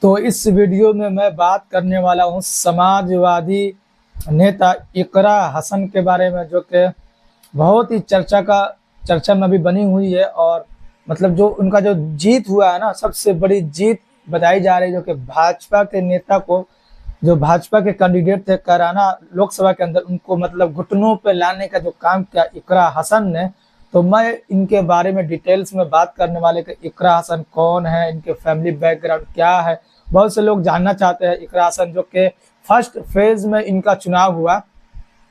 तो इस वीडियो में मैं बात करने वाला हूँ समाजवादी नेता इकरा हसन के बारे में, जो कि बहुत ही चर्चा में अभी बनी हुई है। और मतलब जो उनका जो जीत हुआ है ना, सबसे बड़ी जीत बताई जा रही है, जो कि भाजपा के नेता को, जो भाजपा के कैंडिडेट थे कैराना लोकसभा के अंदर, उनको मतलब घुटनों पे लाने का जो काम किया इकरा हसन ने। तो मैं इनके बारे में डिटेल्स में बात करने वाले कि इकरा हसन कौन है, इनके फैमिली बैकग्राउंड क्या है। बहुत से लोग जानना चाहते हैं इकरा हसन, जो कि फर्स्ट फेज में इनका चुनाव हुआ।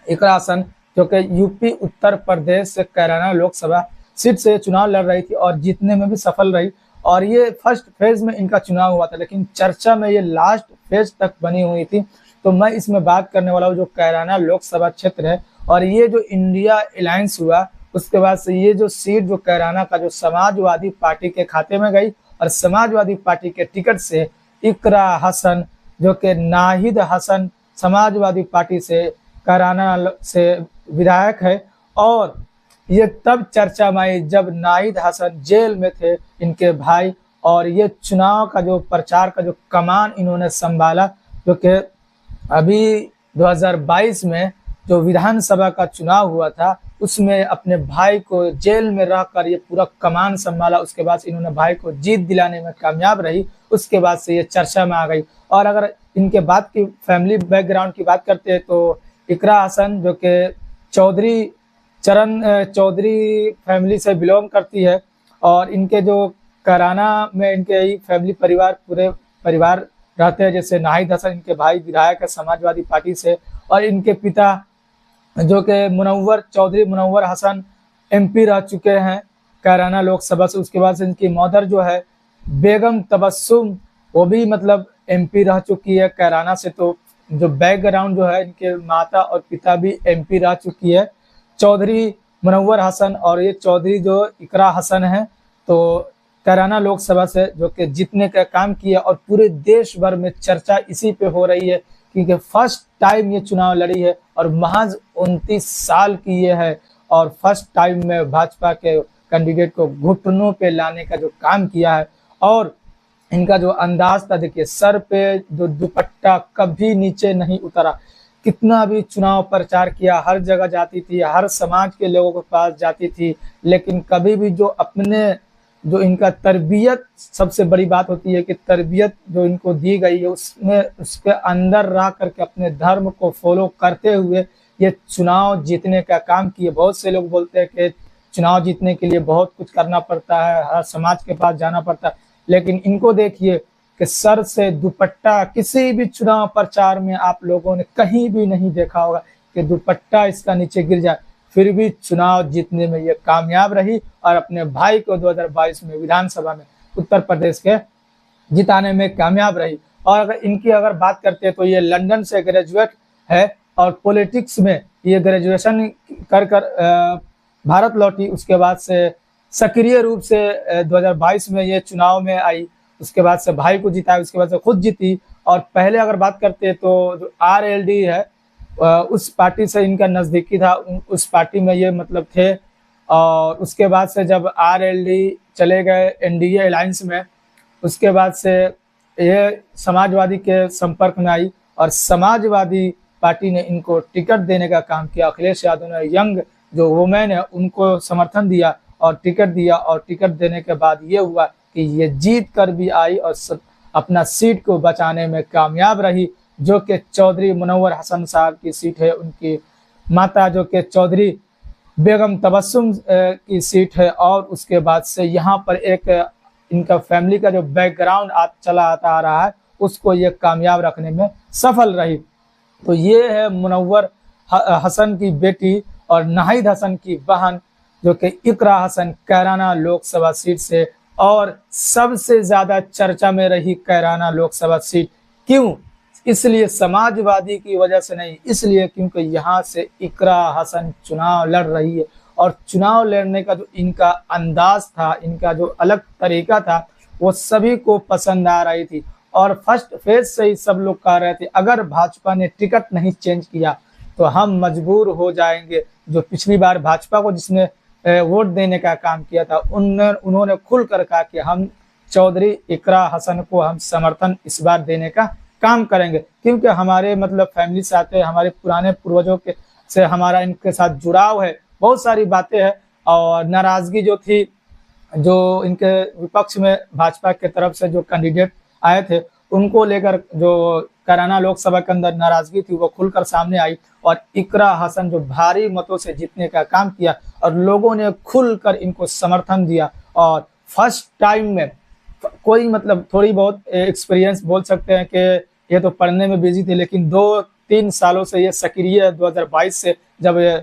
इकरा हसन जो कि यूपी उत्तर प्रदेश से कैराना लोकसभा सीट से चुनाव लड़ रही थी और जीतने में भी सफल रही। और ये फर्स्ट फेज में इनका चुनाव हुआ था, लेकिन चर्चा में ये लास्ट फेज तक बनी हुई थी। तो मैं इसमें बात करने वाला हूँ जो कैराना लोकसभा क्षेत्र है, और ये जो इंडिया अलायंस हुआ उसके बाद से ये जो सीट जो कैराना का जो समाजवादी पार्टी के खाते में गई, और समाजवादी पार्टी के टिकट से इकरा हसन, जो कि नाहिद हसन समाजवादी पार्टी से कैराना से विधायक है। और ये तब चर्चा में आई जब नाहिद हसन जेल में थे, इनके भाई। और ये चुनाव का जो प्रचार का जो कमान इन्होंने संभाला, जो कि अभी 2022 में जो विधानसभा का चुनाव हुआ था उसमें अपने भाई को जेल में रहकर ये पूरा कमान संभाला। उसके बाद इन्होंने भाई को जीत दिलाने में कामयाब रही। उसके बाद से ये चर्चा में आ गई। और अगर इनके बाद की फैमिली बैकग्राउंड की बात करते हैं तो इकरा हसन जो कि चौधरी फैमिली से बिलोंग करती है। और इनके जो कैराना में इनके ही फैमिली परिवार पूरे परिवार रहते हैं, जैसे नाहिद हसन इनके भाई विधायक है समाजवादी पार्टी से। और इनके पिता जो कि मुनव्वर हसन एमपी रह चुके हैं कैराना लोकसभा से। उसके बाद से इनकी मदर जो है बेगम तबस्सुम, वो भी मतलब एमपी रह चुकी है कैराना से। तो जो बैकग्राउंड जो है, इनके माता और पिता भी एमपी रह चुकी है, चौधरी मुनव्वर हसन और ये चौधरी जो इकरा हसन है। तो कैराना लोकसभा से जो कि जीतने का काम किया, और पूरे देश भर में चर्चा इसी पे हो रही है क्योंकि फर्स्ट टाइम ये चुनाव लड़ी है और महज 29 साल की ये है। और फर्स्ट टाइम में भाजपा के कैंडिडेट को घुटनों पे लाने का जो काम किया है। और इनका जो अंदाज था, देखिए सर पे जो दुपट्टा कभी नीचे नहीं उतरा। कितना भी चुनाव प्रचार किया, हर जगह जाती थी, हर समाज के लोगों के पास जाती थी, लेकिन कभी भी जो अपने जो इनका तरबियत, सबसे बड़ी बात होती है कि तरबियत जो इनको दी गई है उसमें उसके अंदर रह करके अपने धर्म को फॉलो करते हुए ये चुनाव जीतने का काम किए। बहुत से लोग बोलते हैं कि चुनाव जीतने के लिए बहुत कुछ करना पड़ता है, हर समाज के पास जाना पड़ता है, लेकिन इनको देखिए कि सर से दुपट्टा, किसी भी चुनाव प्रचार में आप लोगों ने कहीं भी नहीं देखा होगा कि दुपट्टा इसका नीचे गिर जाए, फिर भी चुनाव जीतने में ये कामयाब रही और अपने भाई को 2022 में विधानसभा में उत्तर प्रदेश के जिताने में कामयाब रही। और अगर बात करते हैं तो ये लंदन से ग्रेजुएट है और पॉलिटिक्स में ये ग्रेजुएशन कर भारत लौटी। उसके बाद से सक्रिय रूप से 2022 में ये चुनाव में आई। उसके बाद से भाई को जिताया, उसके बाद से खुद जीती। और पहले अगर बात करते हैं तो जो आरएलडी है उस पार्टी से इनका नज़दीकी था, उस पार्टी में ये मतलब थे। और उसके बाद से जब आरएलडी चले गए एनडीए अलायंस में, उसके बाद से ये समाजवादी के संपर्क में आई और समाजवादी पार्टी ने इनको टिकट देने का काम किया। अखिलेश यादव ने यंग जो वुमेन है उनको समर्थन दिया और टिकट दिया। और टिकट देने के बाद ये हुआ कि ये जीत कर भी आई और अपना सीट को बचाने में कामयाब रही, जो कि चौधरी मुनव्वर हसन साहब की सीट है। उनकी माता जो कि चौधरी बेगम तबस्सुम की सीट है। और उसके बाद से यहाँ पर एक इनका फैमिली का जो बैकग्राउंड चला आता आ रहा है उसको ये कामयाब रखने में सफल रही। तो ये है मुनव्वर हसन की बेटी और नाहिद हसन की बहन, जो कि इकरा हसन कैराना लोकसभा सीट से। और सबसे ज्यादा चर्चा में रही कैराना लोकसभा सीट, क्यों? इसलिए समाजवादी की वजह से नहीं, इसलिए क्योंकि यहाँ से इकरा हसन चुनाव लड़ रही है। और चुनाव लड़ने का जो इनका अंदाज था, इनका जो अलग तरीका था, वो सभी को पसंद आ रही थी। और फर्स्ट फेज से ही सब लोग कह रहे थे अगर भाजपा ने टिकट नहीं चेंज किया तो हम मजबूर हो जाएंगे। जो पिछली बार भाजपा को जिसने वोट देने का काम किया था उन्होंने खुल कर कहा कि हम चौधरी इकरा हसन को हम समर्थन इस बार देने का काम करेंगे, क्योंकि हमारे मतलब फैमिली से आते हैं, हमारे पुराने पूर्वजों के से हमारा इनके साथ जुड़ाव है, बहुत सारी बातें हैं। और नाराजगी जो थी, जो इनके विपक्ष में भाजपा के तरफ से जो कैंडिडेट आए थे, उनको लेकर जो कैराना लोकसभा के अंदर नाराजगी थी वो खुलकर सामने आई, और इकरा हसन जो भारी मतों से जीतने का काम किया और लोगों ने खुलकर इनको समर्थन दिया। और फर्स्ट टाइम में कोई मतलब थोड़ी बहुत एक्सपीरियंस बोल सकते हैं कि ये तो पढ़ने में बिजी थे, लेकिन 2-3 सालों से ये सक्रिय है। 2022 से जब ये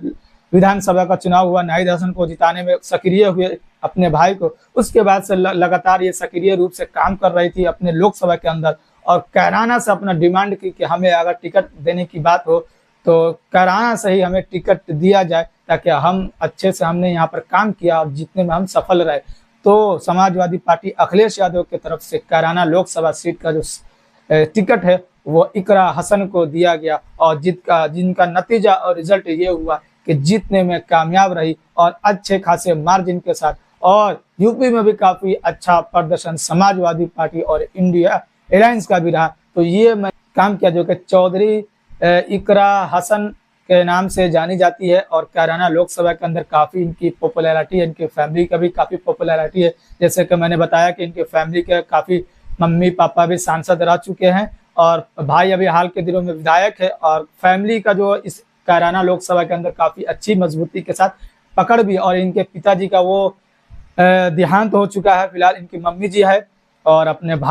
विधानसभा का चुनाव हुआ, नाहिद हसन को जिताने में सक्रिय हुए अपने भाई को, उसके बाद से लगातार ये सक्रिय रूप से काम कर रही थी अपने लोकसभा के अंदर, और कैराना से अपना डिमांड की कि हमें अगर टिकट देने की बात हो तो कैराना से ही हमें टिकट दिया जाए, ताकि हम अच्छे से हमने यहाँ पर काम किया और जीतने में हम सफल रहे। तो समाजवादी पार्टी अखिलेश यादव की तरफ से कैराना लोकसभा सीट का जो टिकट है वो इकरा हसन को दिया गया, और जिनका नतीजा और रिजल्ट ये हुआ कि जीतने में कामयाब रही और अच्छे खासे मार्जिन के साथ। और यूपी में भी काफी अच्छा प्रदर्शन समाजवादी पार्टी और इंडिया अलायंस का भी रहा। तो ये मैं काम किया जो कि चौधरी इकरा हसन के नाम से जानी जाती है, और कैराना लोकसभा के अंदर काफी इनकी पॉपुलैरिटी है, इनकी फैमिली का भी काफी पॉपुलैरिटी है। जैसे कि मैंने बताया कि इनके फैमिली के काफी मम्मी पापा भी सांसद रह चुके हैं, और भाई अभी हाल के दिनों में विधायक है, और फैमिली का जो इस कैराना लोकसभा के अंदर काफी अच्छी मजबूती के साथ पकड़ भी। और इनके पिताजी का वो देहांत हो चुका है, फिलहाल इनकी मम्मी जी है और अपने